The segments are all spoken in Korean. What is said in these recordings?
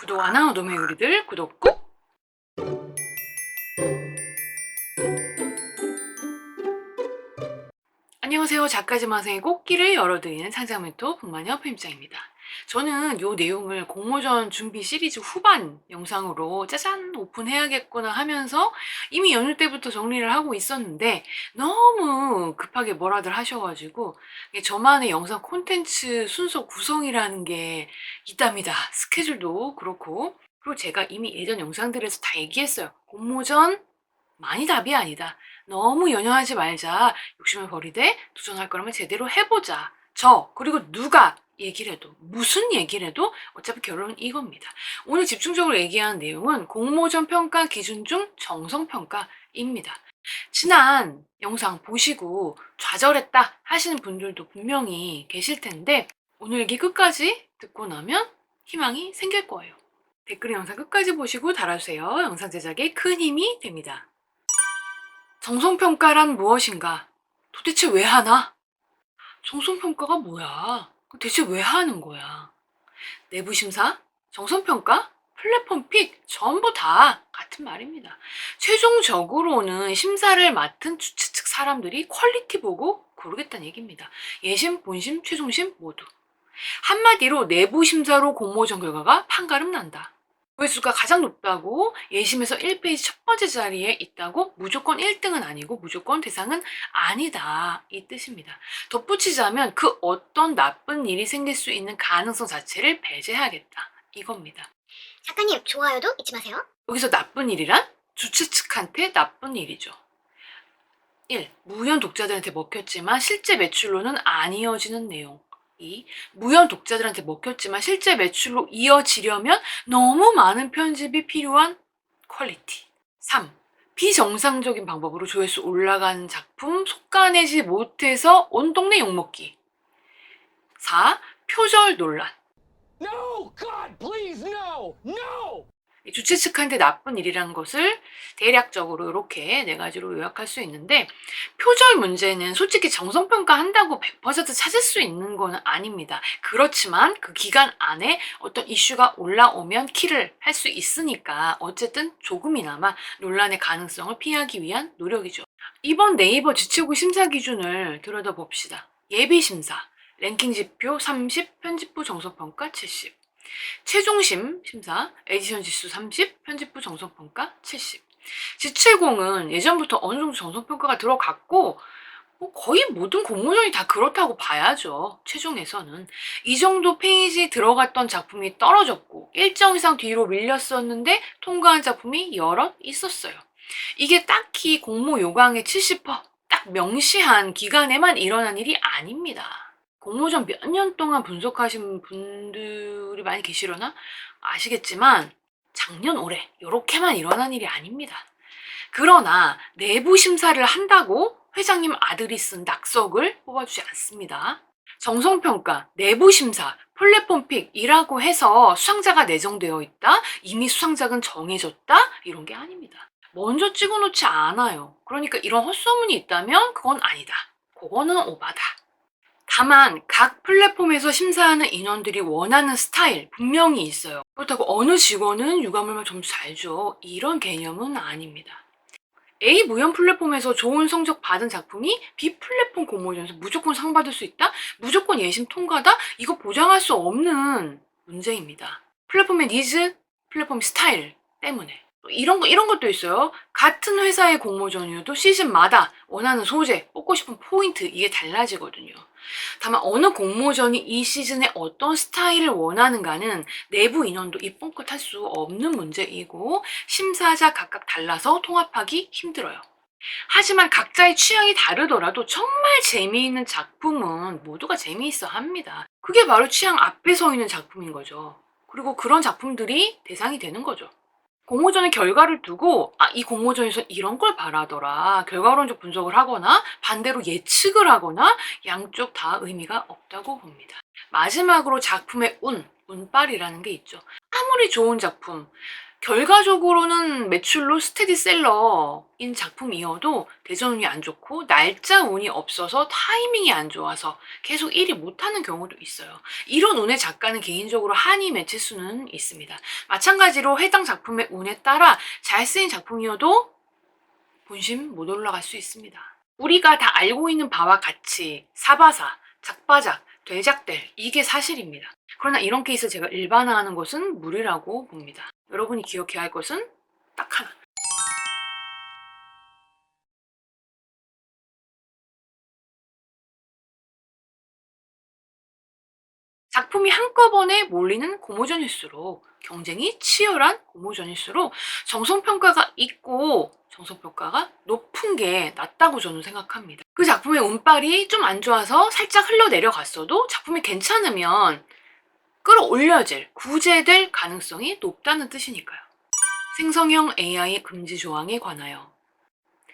구독 안 하는 놈의 요리들 구독 꾹! 안녕하세요. 작가지 마생의 꽃길을 열어드리는 상상멘토 북마녀 편집장입니다. 저는 이 내용을 공모전 준비 시리즈 후반 영상으로 짜잔 오픈해야겠구나 하면서 이미 연휴 때부터 정리를 하고 있었는데 너무 급하게 뭐라들 하셔가지고 저만의 영상 콘텐츠 순서 구성이라는 게 있답니다. 스케줄도 그렇고. 그리고 제가 이미 예전 영상들에서 다 얘기했어요. 공모전 많이 답이 아니다. 너무 연연하지 말자. 욕심을 버리되 도전할 거라면 제대로 해보자. 그리고 누가 얘기를 해도 무슨 얘기를 해도 어차피 결론은 이겁니다. 오늘 집중적으로 얘기하는 내용은 공모전 평가 기준 중 정성평가입니다. 지난 영상 보시고 좌절했다 하시는 분들도 분명히 계실 텐데 오늘 얘기 끝까지 듣고 나면 희망이 생길 거예요. 댓글 영상 끝까지 보시고 달아주세요. 영상 제작에 큰 힘이 됩니다. 정성평가란 무엇인가? 도대체 왜 하나? 정성평가가 뭐야? 대체 왜 하는 거야? 내부심사, 정성평가, 플랫폼 픽 전부 다 같은 말입니다. 최종적으로는 심사를 맡은 주최 측 사람들이 퀄리티 보고 고르겠다는 얘기입니다. 예심, 본심, 최종심 모두. 한마디로 내부심사로 공모전 결과가 판가름 난다. 조회수가 가장 높다고 예심에서 1페이지 첫 번째 자리에 있다고 무조건 1등은 아니고 무조건 대상은 아니다 이 뜻입니다. 덧붙이자면 그 어떤 나쁜 일이 생길 수 있는 가능성 자체를 배제하겠다 이겁니다. 작가님 좋아요도 잊지 마세요. 여기서 나쁜 일이란 주최 측한테 나쁜 일이죠. 1. 무연 독자들한테 먹혔지만 실제 매출로는 안 이어지는 내용. 2. 무연 독자들한테 먹혔지만 실제 매출로 이어지려면 너무 많은 편집이 필요한 퀄리티. 3. 비정상적인 방법으로 조회수 올라가는 작품 속가내지 못해서 온 동네 욕먹기. 4. 표절 논란. No! God, please, no! No! 주최 측한테 나쁜 일이라는 것을 대략적으로 이렇게 네 가지로 요약할 수 있는데 표절 문제는 솔직히 정성평가 한다고 100% 찾을 수 있는 건 아닙니다. 그렇지만 그 기간 안에 어떤 이슈가 올라오면 킬을 할 수 있으니까 어쨌든 조금이나마 논란의 가능성을 피하기 위한 노력이죠. 이번 네이버 지치고 심사 기준을 들여다봅시다. 예비심사, 랭킹 지표 30, 편집부 정성평가 70. 최종심 심사, 에디션 지수 30, 편집부 정성평가 70. 지체공은 예전부터 어느 정도 정성평가가 들어갔고 거의 모든 공모전이 다 그렇다고 봐야죠. 최종에서는. 이 정도 페이지 들어갔던 작품이 떨어졌고 일정 이상 뒤로 밀렸었는데 통과한 작품이 여럿 있었어요. 이게 딱히 공모 요강의 70%딱 명시한 기간에만 일어난 일이 아닙니다. 공모전 몇 년 동안 분석하신 분들이 많이 계시려나 아시겠지만 작년 올해 이렇게만 일어난 일이 아닙니다. 그러나 내부 심사를 한다고 회장님 아들이 쓴 낙석을 뽑아주지 않습니다. 정성평가, 내부 심사, 플랫폼 픽이라고 해서 수상자가 내정되어 있다, 이미 수상작은 정해졌다 이런 게 아닙니다. 먼저 찍어놓지 않아요. 그러니까 이런 헛소문이 있다면 그건 아니다. 그거는 오바다. 다만 각 플랫폼에서 심사하는 인원들이 원하는 스타일 분명히 있어요. 그렇다고 어느 직원은 유감을만 점수 잘 줘 이런 개념은 아닙니다. A 무연 플랫폼에서 좋은 성적 받은 작품이 B 플랫폼 공모전에서 무조건 상 받을 수 있다? 무조건 예심 통과다? 이거 보장할 수 없는 문제입니다. 플랫폼의 니즈, 플랫폼 스타일 때문에. 이런 것도 있어요. 같은 회사의 공모전이어도 시즌마다 원하는 소재, 뽑고 싶은 포인트 이게 달라지거든요. 다만 어느 공모전이 이 시즌에 어떤 스타일을 원하는가는 내부 인원도 입 뻥끗 할 수 없는 문제이고 심사자 각각 달라서 통합하기 힘들어요. 하지만 각자의 취향이 다르더라도 정말 재미있는 작품은 모두가 재미있어 합니다. 그게 바로 취향 앞에 서 있는 작품인 거죠. 그리고 그런 작품들이 대상이 되는 거죠. 공모전의 결과를 두고 이 공모전에서 이런 걸 바라더라 결과론적 분석을 하거나 반대로 예측을 하거나 양쪽 다 의미가 없다고 봅니다. 마지막으로 작품의 운빨이라는 게 있죠. 아무리 좋은 작품 결과적으로는 매출로 스테디셀러인 작품이어도 대전운이 안 좋고 날짜 운이 없어서 타이밍이 안 좋아서 계속 1위 못하는 경우도 있어요. 이런 운의 작가는 개인적으로 한이 맺힐 수는 있습니다. 마찬가지로 해당 작품의 운에 따라 잘 쓰인 작품이어도 본심 못 올라갈 수 있습니다. 우리가 다 알고 있는 바와 같이 사바사, 작바작, 되작될 이게 사실입니다. 그러나 이런 케이스 제가 일반화하는 것은 무리라고 봅니다. 여러분이 기억해야 할 것은 딱 하나. 작품이 한꺼번에 몰리는 공모전일수록 경쟁이 치열한 공모전일수록 정성평가가 있고 정성평가가 높은 게 낫다고 저는 생각합니다. 그 작품의 운빨이 좀 안 좋아서 살짝 흘러내려갔어도 작품이 괜찮으면 끌어올려질, 구제될 가능성이 높다는 뜻이니까요. 생성형 AI 금지 조항에 관하여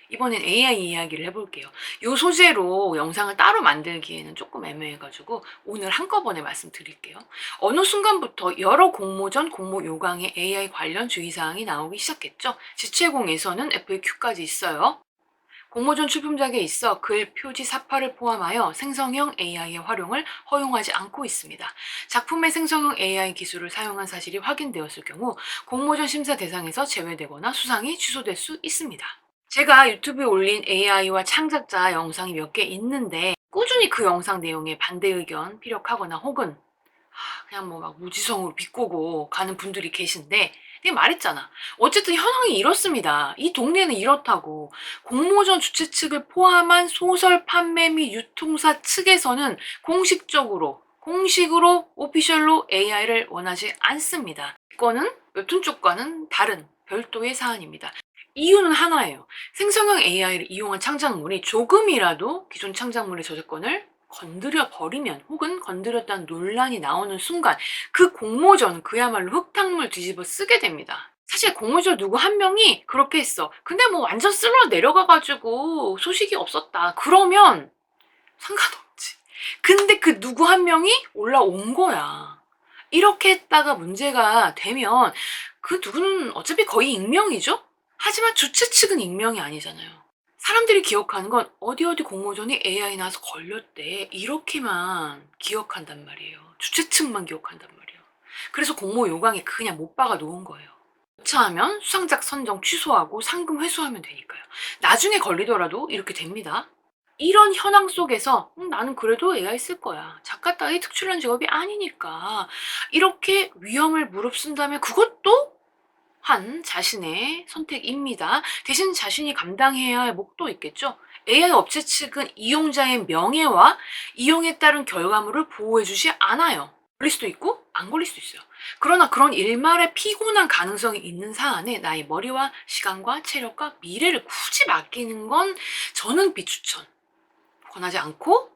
이번엔 AI 이야기를 해볼게요. 이 소재로 영상을 따로 만들기에는 조금 애매해가지고 오늘 한꺼번에 말씀드릴게요. 어느 순간부터 여러 공모전, 공모 요강에 AI 관련 주의사항이 나오기 시작했죠. 지체공에서는 FAQ까지 있어요. 공모전 출품작에 있어 글, 표지, 사파를 포함하여 생성형 AI의 활용을 허용하지 않고 있습니다. 작품의 생성형 AI 기술을 사용한 사실이 확인되었을 경우 공모전 심사 대상에서 제외되거나 수상이 취소될 수 있습니다. 제가 유튜브에 올린 AI와 창작자 영상이 몇 개 있는데 꾸준히 그 영상 내용에 반대 의견 피력하거나 혹은 그냥 뭐 막 무지성으로 비꼬고 가는 분들이 계신데 내가 말했잖아. 어쨌든 현황이 이렇습니다. 이 동네는 이렇다고. 공모전 주최 측을 포함한 소설 판매 및 유통사 측에서는 공식으로 오피셜로 AI를 원하지 않습니다. 이거는 웹툰 쪽과는 다른 별도의 사안입니다. 이유는 하나예요. 생성형 AI를 이용한 창작물이 조금이라도 기존 창작물의 저작권을 건드려 버리면 혹은 건드렸다는 논란이 나오는 순간 그 공모전 그야말로 흙탕물 뒤집어 쓰게 됩니다. 사실 공모전 누구 한 명이 그렇게 했어. 근데 뭐 완전 쓸어 내려가가지고 소식이 없었다. 그러면 상관없지. 근데 그 누구 한 명이 올라온 거야. 이렇게 했다가 문제가 되면 그 누구는 어차피 거의 익명이죠? 하지만 주최 측은 익명이 아니잖아요. 사람들이 기억하는 건 어디 공모전이 AI 나와서 걸렸대. 이렇게만 기억한단 말이에요. 주최 측만 기억한단 말이에요. 그래서 공모 요강에 그냥 못 박아 놓은 거예요. 여차하면 수상작 선정 취소하고 상금 회수하면 되니까요. 나중에 걸리더라도 이렇게 됩니다. 이런 현황 속에서 나는 그래도 AI 쓸 거야. 작가 따위 특출난 직업이 아니니까. 이렇게 위험을 무릅쓴다면 그것도 한 자신의 선택입니다. 대신 자신이 감당해야 할 몫도 있겠죠. AI 업체 측은 이용자의 명예와 이용에 따른 결과물을 보호해주지 않아요. 걸릴 수도 있고 안 걸릴 수도 있어요. 그러나 그런 일말의 피곤한 가능성이 있는 사안에 나의 머리와 시간과 체력과 미래를 굳이 맡기는 건 저는 비추천. 권하지 않고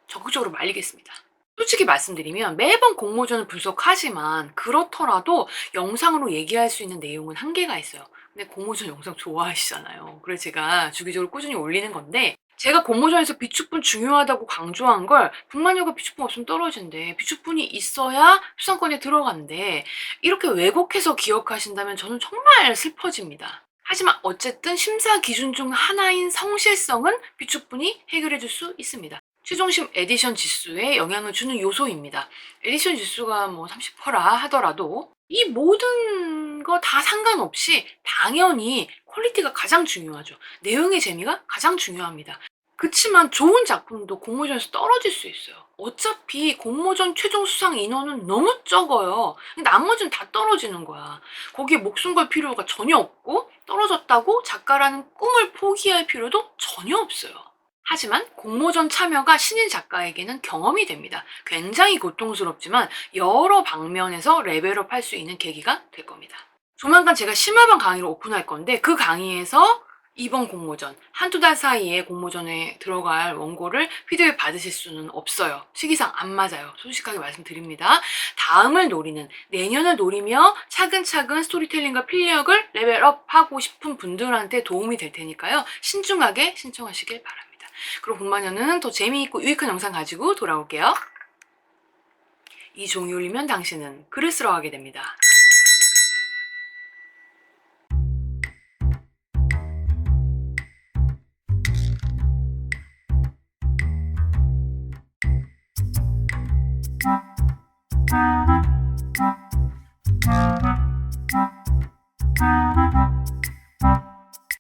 적극적으로 말리겠습니다. 솔직히 말씀드리면 매번 공모전을 분석하지만 그렇더라도 영상으로 얘기할 수 있는 내용은 한계가 있어요. 근데 공모전 영상 좋아하시잖아요. 그래서 제가 주기적으로 꾸준히 올리는 건데 제가 공모전에서 비축분 중요하다고 강조한 걸 북마녀가 비축분 없으면 떨어진대. 비축분이 있어야 수상권에 들어간대. 이렇게 왜곡해서 기억하신다면 저는 정말 슬퍼집니다. 하지만 어쨌든 심사 기준 중 하나인 성실성은 비축분이 해결해 줄 수 있습니다. 최종심 에디션 지수에 영향을 주는 요소입니다. 에디션 지수가 뭐 30%라 하더라도 이 모든 거 다 상관없이 당연히 퀄리티가 가장 중요하죠. 내용의 재미가 가장 중요합니다. 그치만 좋은 작품도 공모전에서 떨어질 수 있어요. 어차피 공모전 최종 수상 인원은 너무 적어요. 나머지는 다 떨어지는 거야. 거기에 목숨 걸 필요가 전혀 없고 떨어졌다고 작가라는 꿈을 포기할 필요도 전혀 없어요. 하지만 공모전 참여가 신인 작가에게는 경험이 됩니다. 굉장히 고통스럽지만 여러 방면에서 레벨업 할 수 있는 계기가 될 겁니다. 조만간 제가 심화반 강의를 오픈할 건데 그 강의에서 이번 공모전, 한두 달 사이에 공모전에 들어갈 원고를 피드백 받으실 수는 없어요. 시기상 안 맞아요. 솔직하게 말씀드립니다. 다음을 노리는, 내년을 노리며 차근차근 스토리텔링과 필력을 레벨업하고 싶은 분들한테 도움이 될 테니까요. 신중하게 신청하시길 바랍니다. 그럼 본마녀는 더 재미있고 유익한 영상 가지고 돌아올게요. 이 종이 울리면 당신은 글을 쓰러 가게 됩니다.